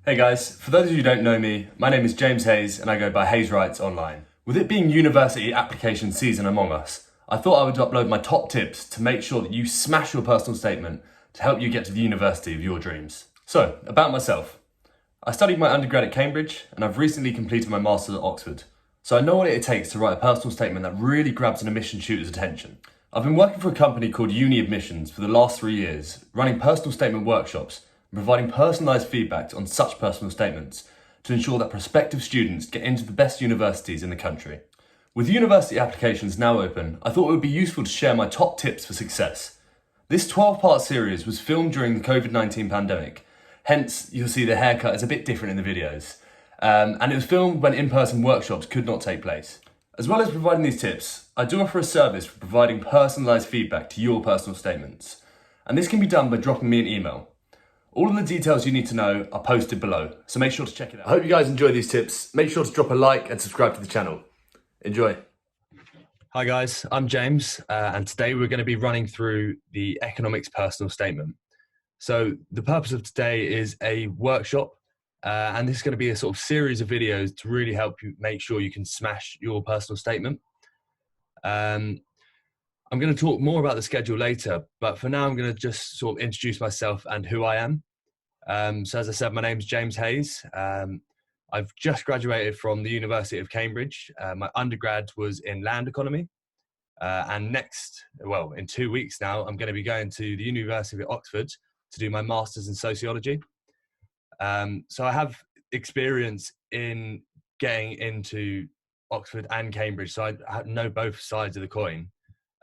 Hey guys, for those of you who don't know me, my name is James Hayes and I go by Hayes Wrights online. With it being university application season among us, I thought I would upload my top tips to make sure that you smash your personal statement to help you get to the university of your dreams. So, about myself. I studied my undergrad at Cambridge and I've recently completed my master's at Oxford. So I know what it takes to write a personal statement that really grabs an admission shooter's attention. I've been working for a company called Uni Admissions for the last 3 years, running personal statement workshops and providing personalised feedback on such personal statements to ensure that prospective students get into the best universities in the country. With university applications now open, I thought it would be useful to share my top tips for success. This 12-part series was filmed during the COVID-19 pandemic, hence you'll see the haircut is a bit different in the videos. And it was filmed when in-person workshops could not take place. As well as providing these tips, I do offer a service for providing personalised feedback to your personal statements. And this can be done by dropping me an email. All of the details you need to know are posted below, so make sure to check it out. I hope you guys enjoy these tips. Make sure to drop a like and subscribe to the channel. Enjoy. Hi guys, I'm James, and today we're going to be running through the economics personal statement. So the purpose of today is a workshop, and this is going to be a sort of series of videos to really help you make sure you can smash your personal statement. I'm going to talk more about the schedule later, but for now I'm going to just sort of introduce myself and who I am. So as I said, my name's James Hayes. I've just graduated from the University of Cambridge. My undergrad was in land economy. And in 2 weeks now, I'm going to be going to the University of Oxford to do my master's in sociology. So I have experience in getting into Oxford and Cambridge, so I know both sides of the coin.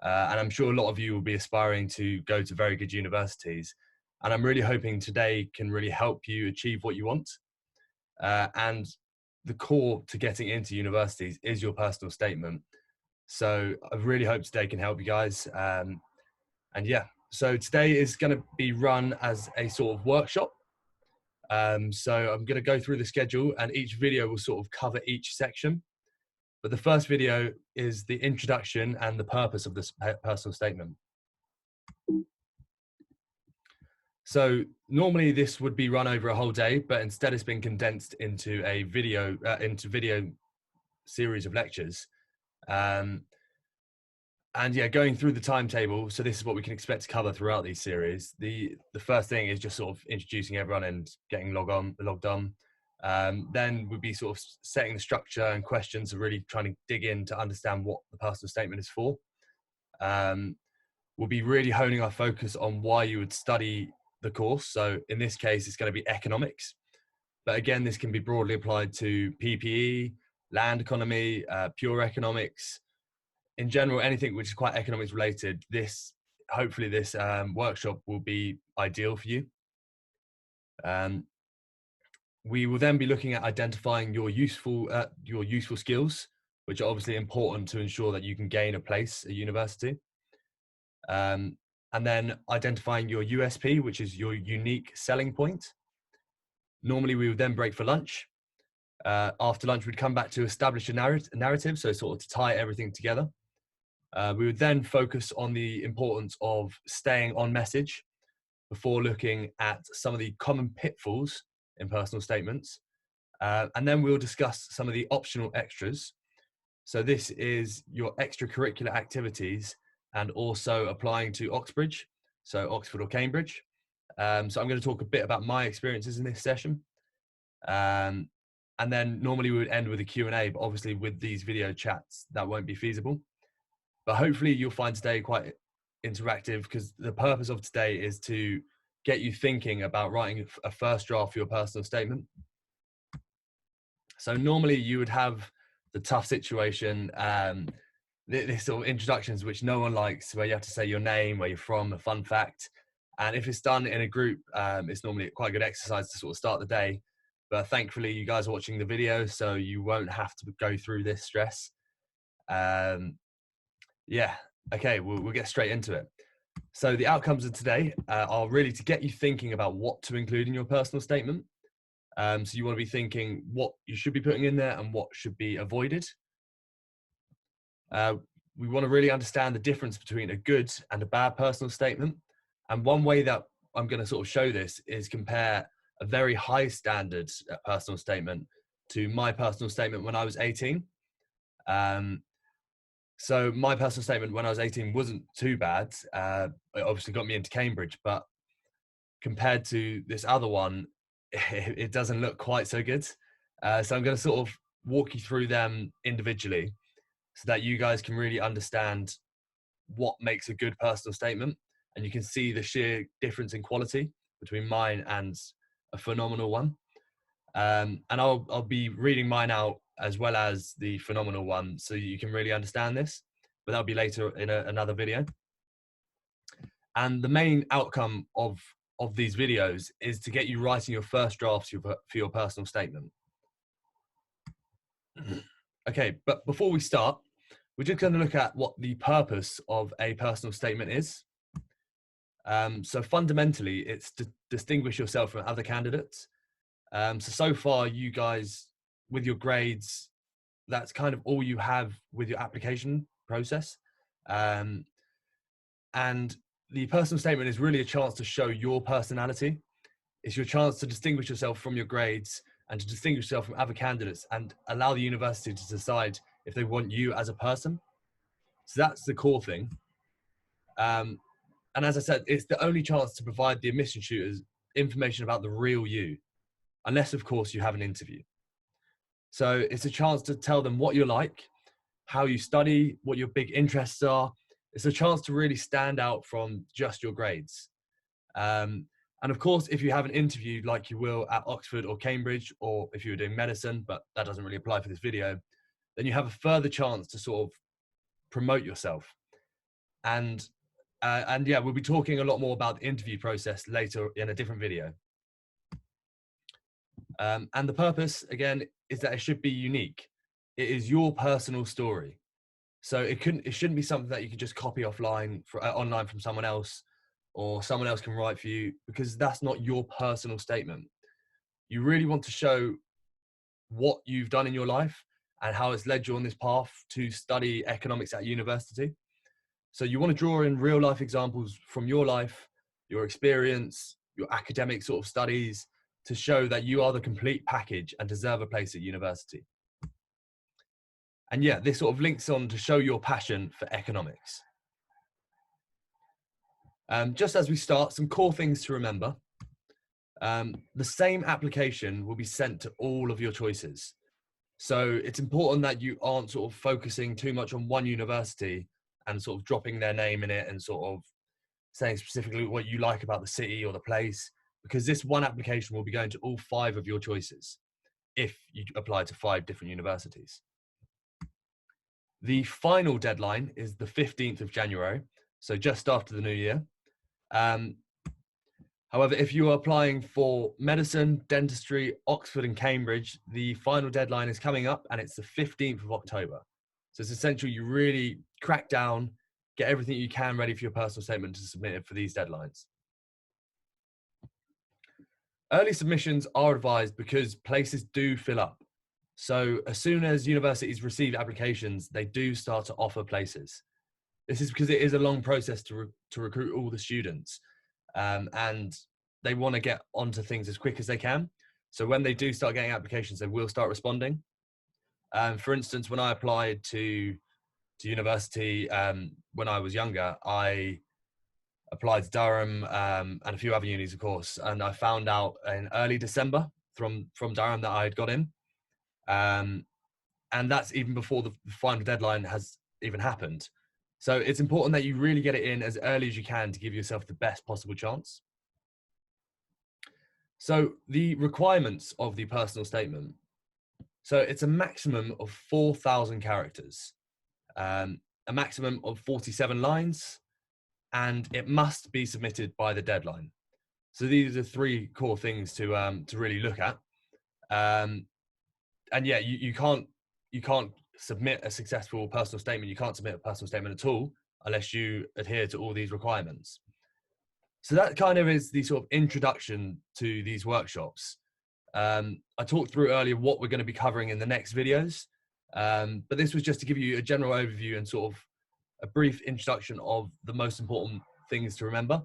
And I'm sure a lot of you will be aspiring to go to very good universities. And I'm really hoping today can really help you achieve what you want. And the core to getting into universities is your personal statement. So I really hope today can help you guys. So today is going to be run as a sort of workshop. So I'm going to go through the schedule and each video will sort of cover each section. But the first video is the introduction and the purpose of this personal statement. So normally this would be run over a whole day, but instead it's been condensed into a video series of lectures. Going through the timetable. So this is what we can expect to cover throughout these series. The first thing is just sort of introducing everyone and getting logged on. Then we'll be sort of setting the structure and questions and really trying to dig in to understand what the personal statement is for. We'll be really honing our focus on why you would study the course. So in this case, it's going to be economics. But again, this can be broadly applied to PPE, land economy, pure economics. In general, anything which is quite economics related, hopefully this workshop will be ideal for you. We will then be looking at identifying your useful skills, which are obviously important to ensure that you can gain a place at university. And then identifying your USP, which is your unique selling point. Normally we would then break for lunch. After lunch, we'd come back to establish a narrative, so sort of to tie everything together. We would then focus on the importance of staying on message before looking at some of the common pitfalls in personal statements. And then we'll discuss some of the optional extras. So this is your extracurricular activities and also applying to Oxbridge, so Oxford or Cambridge. So I'm going to talk a bit about my experiences in this session. And then normally we would end with a Q&A, but obviously with these video chats, that won't be feasible. But hopefully you'll find today quite interactive because the purpose of today is to get you thinking about writing a first draft for your personal statement. So normally you would have the tough situation, this sort of introductions which no one likes, where you have to say your name, where you're from, a fun fact. And if it's done in a group, it's normally quite a good exercise to sort of start the day. But thankfully you guys are watching the video, so you won't have to go through this stress. Okay, we'll get straight into it. So the outcomes of today are really to get you thinking about what to include in your personal statement. So you want to be thinking what you should be putting in there and what should be avoided. We want to really understand the difference between a good and a bad personal statement. And one way that I'm going to sort of show this is compare a very high standard personal statement to my personal statement when I was 18. So my personal statement when I was 18 wasn't too bad. It obviously got me into Cambridge, but compared to this other one, it doesn't look quite so good. So I'm going to sort of walk you through them individually so that you guys can really understand what makes a good personal statement, and you can see the sheer difference in quality between mine and a phenomenal one. And I'll be reading mine out as well as the phenomenal one, so you can really understand this, but that'll be later in another video. And the main outcome of these videos is to get you writing your first drafts for your personal statement. Okay, but before we start, we're just going to look at what the purpose of a personal statement is. So fundamentally, it's to distinguish yourself from other candidates. So far, you guys, with your grades, that's kind of all you have with your application process. And the personal statement is really a chance to show your personality. It's your chance to distinguish yourself from your grades and to distinguish yourself from other candidates and allow the university to decide if they want you as a person. So that's the core thing. And as I said, it's the only chance to provide the admission tutors information about the real you, unless of course you have an interview. So it's a chance to tell them what you're like, how you study, what your big interests are. It's a chance to really stand out from just your grades. And of course, if you have an interview like you will at Oxford or Cambridge, or if you were doing medicine, but that doesn't really apply for this video, then you have a further chance to sort of promote yourself. And yeah, we'll be talking a lot more about the interview process later in a different video. And the purpose, again, is that it should be unique. It is your personal story. So it shouldn't be something that you can just copy online from someone else, or someone else can write for you, because that's not your personal statement. You really want to show what you've done in your life and how it's led you on this path to study economics at university. So you want to draw in real life examples from your life, your experience, your academic sort of studies, to show that you are the complete package and deserve a place at university. And yeah, this sort of links on to show your passion for economics. Just as we start, some core things to remember. The same application will be sent to all of your choices. So it's important that you aren't sort of focusing too much on one university and sort of dropping their name in it and sort of saying specifically what you like about the city or the place, because this one application will be going to all 5 of your choices if you apply to 5 different universities. The final deadline is the 15th of January, so just after the new year. However, if you are applying for medicine, dentistry, Oxford and Cambridge, the final deadline is coming up and it's the 15th of October. So it's essential you really crack down, get everything you can ready for your personal statement to submit it for these deadlines. Early submissions are advised because places do fill up. So as soon as universities receive applications, they do start to offer places. This is because it is a long process to recruit all the students, and they want to get onto things as quick as they can. So when they do start getting applications, they will start responding. For instance, when I applied to university when I was younger, I applied to Durham and a few other unis, of course, and I found out in early December from Durham that I had got in. And that's even before the final deadline has even happened. So it's important that you really get it in as early as you can to give yourself the best possible chance. So the requirements of the personal statement. So it's a maximum of 4,000 characters, a maximum of 47 lines, and it must be submitted by the deadline. So these are the 3 core things to really look at. And yeah, you can't submit a successful personal statement. You can't submit a personal statement at all unless you adhere to all these requirements. So that kind of is the sort of introduction to these workshops. I talked through earlier what we're going to be covering in the next videos, but this was just to give you a general overview and sort of a brief introduction of the most important things to remember.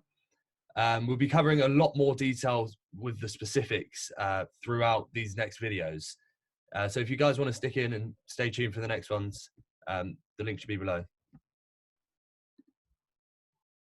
We'll be covering a lot more details with the specifics throughout these next videos. So if you guys want to stick in and stay tuned for the next ones, the link should be below.